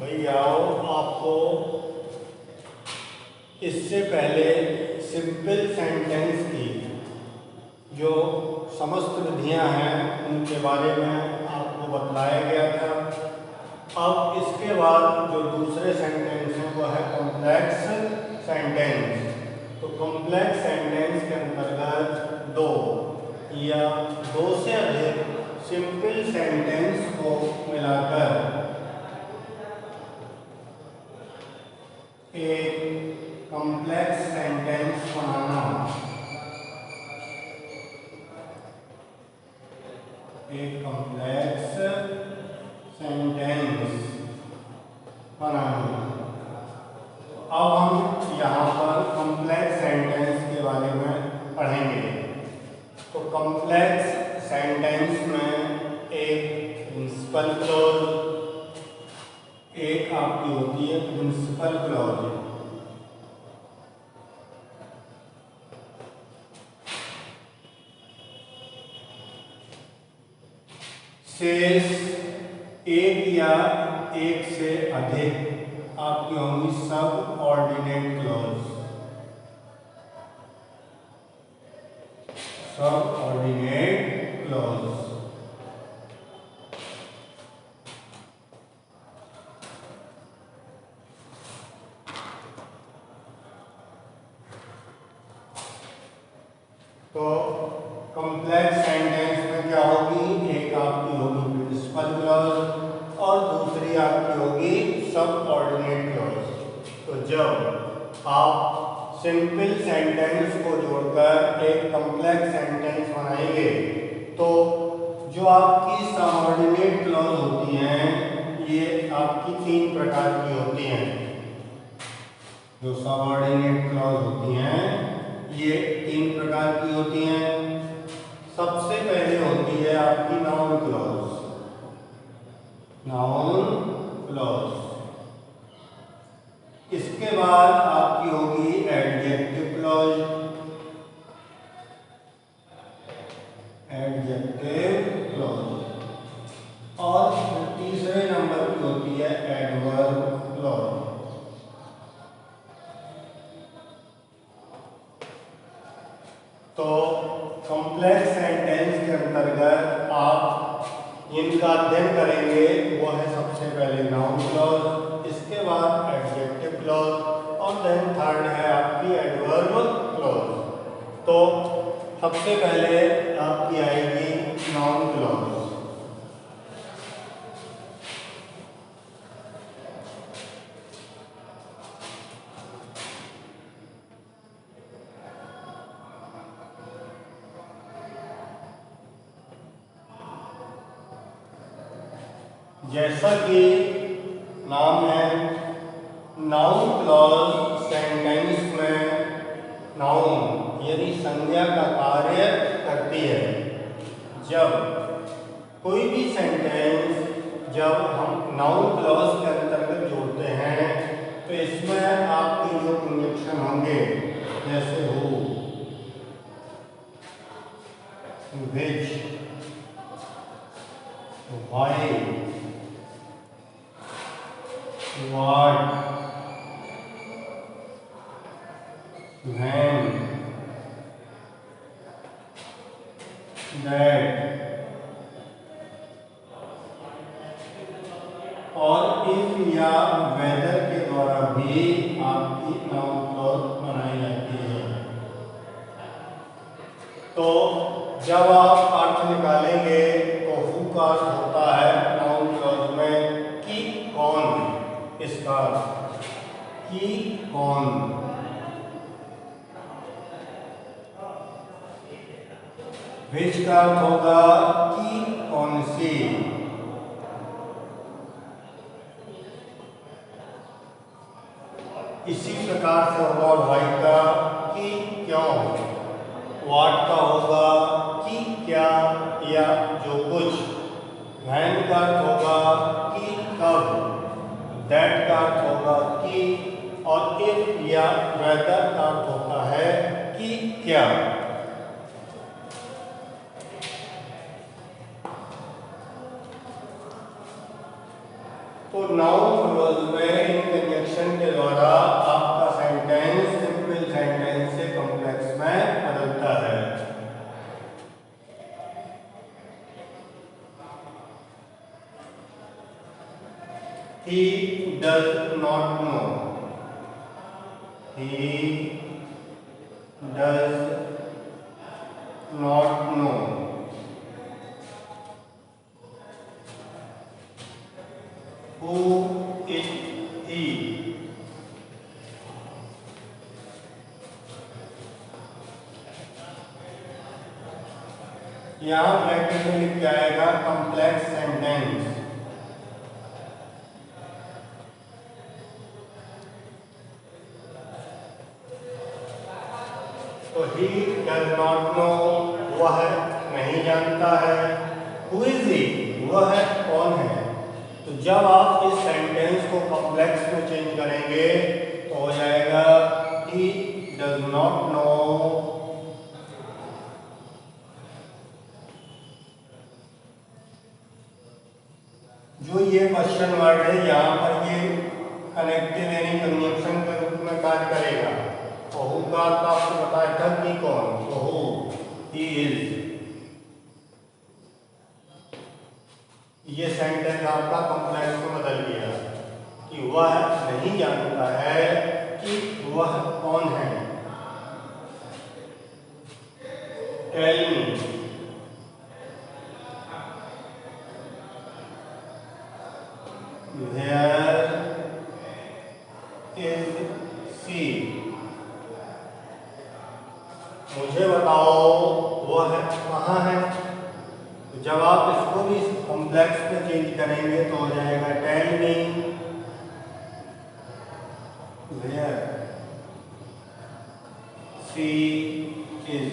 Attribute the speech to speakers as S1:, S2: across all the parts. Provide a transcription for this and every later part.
S1: भैया आपको इससे पहले सिंपल सेंटेंस की जो समस्त विधियां हैं उनके बारे में आपको बताया गया था। अब इसके बाद जो दूसरे सेंटेंस हैं वो है कॉम्प्लेक्स सेंटेंस। तो कॉम्प्लेक्स सेंटेंस के अंतर्गत दो या दो से अधिक सिंपल सेंटेंस को मिलाकर एक कॉम्प्लेक्स सेंटेंस बनाना, एक कॉम्प्लेक्स सेंटेंस बनाना। अब हम यहाँ पर कॉम्प्लेक्स सेंटेंस के बारे में पढ़ेंगे। तो कॉम्प्लेक्स सेंटेंस में एक प्रिंसिपल क्लॉज, एक आपकी होती है प्रिंसिपल क्लॉज। शेष एक या एक से अधिक आपकी होंगी सब ऑर्डिनेट क्लॉज, सब ऑर्डिनेट क्लॉज। तो कॉम्प्लेक्स सेंटेंस में क्या होगी, एक आपकी होगी प्रिंसिपल क्लॉज और दूसरी आपकी होगी सब ऑर्डिनेट क्लॉज। तो जब आप सिंपल सेंटेंस को जोड़कर एक कॉम्प्लेक्स सेंटेंस बनाएंगे तो जो आपकी सबऑर्डिनेट क्लॉज होती हैं ये आपकी तीन प्रकार की होती हैं। जो सबऑर्डिनेट क्लॉज होती हैं ये तीन प्रकार की होती हैं। सबसे पहले होती है आपकी नाउन क्लॉज, नाउन क्लॉज। इसके बाद आपकी होगी एडजेक्टिव क्लॉज, एडजेक्टिव क्लॉज। और तीसरे नंबर की होती है एडवर्ब क्लॉज। तो कॉम्प्लेक्स सेंटेंस के अंतर्गत आप इनका अध्ययन करेंगे वो है सबसे पहले नाउन क्लॉज, इसके बाद एडजेक्टिव क्लॉज और देन थर्ड है आपकी एडवर्ब क्लॉज। तो सबसे पहले आपकी आएगी नाउन क्लॉज। जैसा कि नाम है नाउन क्लॉज सेंटेंस में नाउन यानी संज्ञा का कार्य करती है। जब कोई भी सेंटेंस जब हम नाउन क्लॉज के अंतर्गत जोड़ते हैं तो इसमें आपके जो कंजक्शन होंगे जैसे who, which, why, what, when, that और if या वेदर के द्वारा भी आपकी नाउन क्लॉज बनाई जाती है। तो जब आप अर्थ निकालेंगे तो हु का अर्थ होता है नाउन क्लॉज में कि कौन, इसका कि कौन। व्हिच का अर्थ होगा कि कौन सी। इसी प्रकार से होगा व्हाई का कि क्यों, व्हाट का होगा कि क्या या जो कुछ, व्हेन का अर्थ होगा कि कब, दैट का अर्थ होगा कि, और इफ या वेदर का अर्थ होता है कि क्या। तो नाउन क्लॉज कंजंक्शन के द्वारा आपका सेंटेंस सिंपल सेंटेंस से कॉम्प्लेक्स में बदलता है। He does not know. He does not know. Who is he? यहाँ ब्रैकेट में लिख के आएगा कॉम्प्लेक्स सेंटेंस। तो he does not know, वह नहीं जानता है। Who is he? वह कौन है? तो जब आप इस सेंटेंस को कॉम्प्लेक्स में चेंज करेंगे तो हो जाएगा he does not know जो ये क्वेश्चन वर्ड है यहाँ पर ये कनेक्टिव यानी कंजंक्शन के रूप में कार्य करेगा। तो हु का अर्थ आपको बताया था कि कौन, तो हु, ही इज। ये सेंटेंस आपका कॉम्प्लेक्स में बदल गया कि वह नहीं जानता है कि वह कौन है। Tell me, where is she? मुझे बताओ वह कहाँ है। तो जब आप इसको भी कॉम्प्लेक्स में चेंज करेंगे तो हो जाएगा tell me where she is.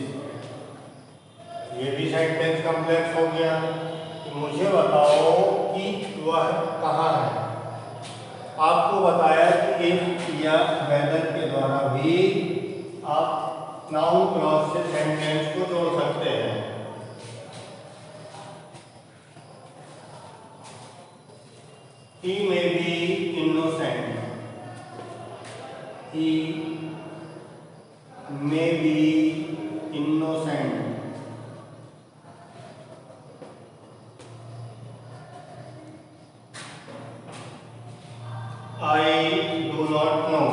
S1: ये भी सेंटेंस कॉम्प्लेक्स हो गया। तो मुझे बताओ कि वह कहाँ है। आपको बताया कि इफ या वेदर के द्वारा भी आप नाउन क्लॉज से सेंटेंस को जोड़ सकते हैं। He may be innocent. He may be innocent. I do not know.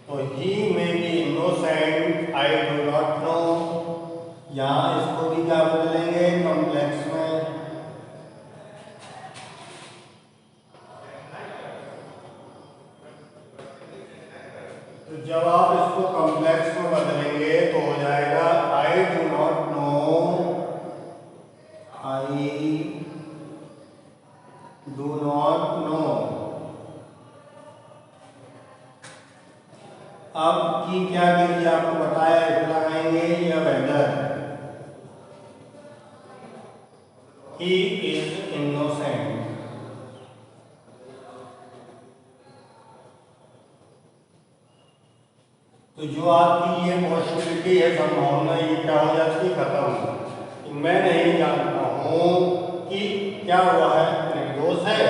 S1: तो he may be innocent, I do not know। यहाँ इसको भी क्या बदलेंगे कॉम्प्लेक्स में। तो जब आप इसको कॉम्प्लेक्स में बदलेंगे तो हो जाएगा I do not know, I do not know। अब की क्या कीजिए आपको बताया, इफ लगाएंगे या वेदर। He is innocent। तो जो आपकी ये पॉसिबिलिटी है, संभावना, ये क्या हो जाती है, खत्म। मैं नहीं जानता हूँ कि क्या हुआ है, निर्दोष है।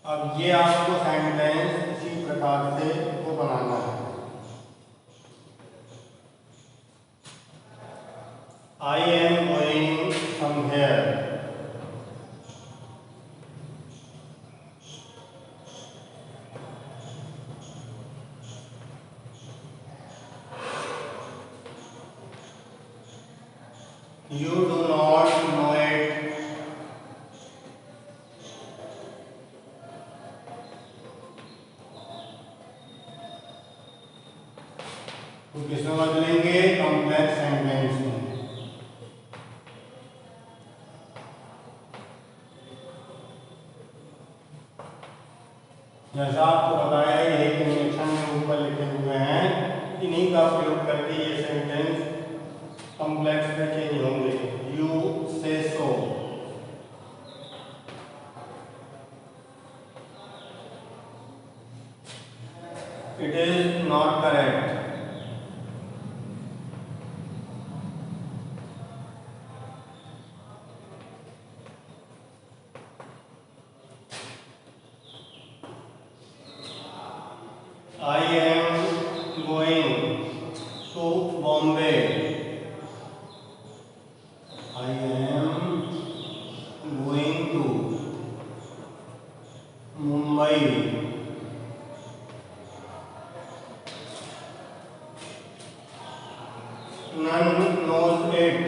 S1: अब ये आपको सेंटेंस इसी प्रकार से को बनाना है। I am going somewhere। You do not know it। जैसा आपको बताया यही कंजंक्शन में ऊपर लिखे हुए हैं, इन्हीं का प्रयोग करके ये सेंटेंस कॉम्प्लेक्स में चेंज होंगे। You say so, it is not correct. I am going to Bombay. I am going to Mumbai. None knows it.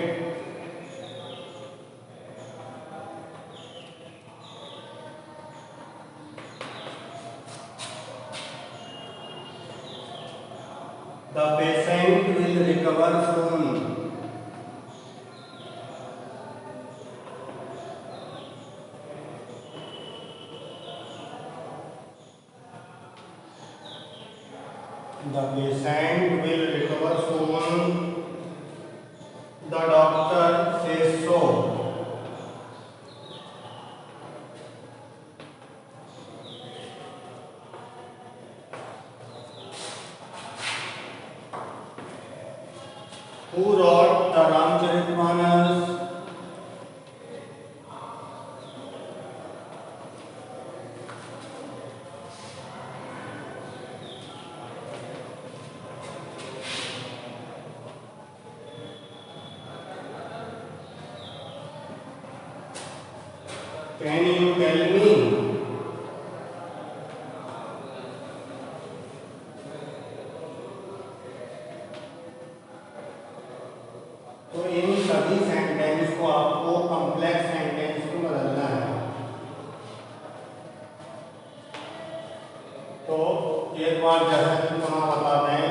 S1: The patient will recover soon. The patient will recover soon. The doctor says so. Who wrote the Ramcharitmanas? Can you tell me? तो इन सभी sentence को आपको complex sentence में बदलना है। तो एक बार जैसा कि पुनः बता दें,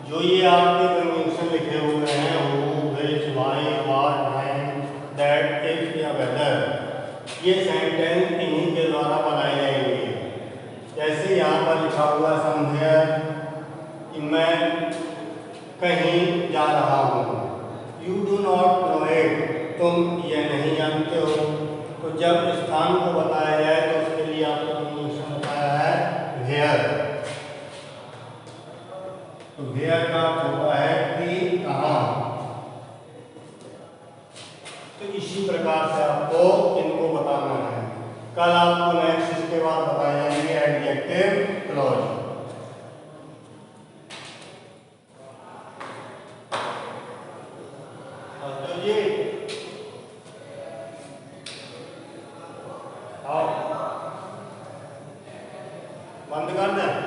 S1: जो ये आपके कंजंक्शन लिखे हुए हैं who, which, why, what, when, that, if या वेदर, ये सेंटेंस इन्हीं के द्वारा बनाए जाएंगे। जैसे यहाँ पर लिखा हुआ समवेयर, कि मैं कहीं जा रहा हूँ। You do not know it, तुम ये नहीं जानते हो। तो जब स्थान को बताया जाए तो उसके लिए आपको कंजंक्शन बताया है वेयर। तो वेयर का होता है कि कहाँ। तो इसी प्रकार से आपको इनको बताना है। कल आपको नेक्स्ट इसके बाद बताए जाएंगे एडजेक्टिव क्लॉज। आओ बंद कर दें।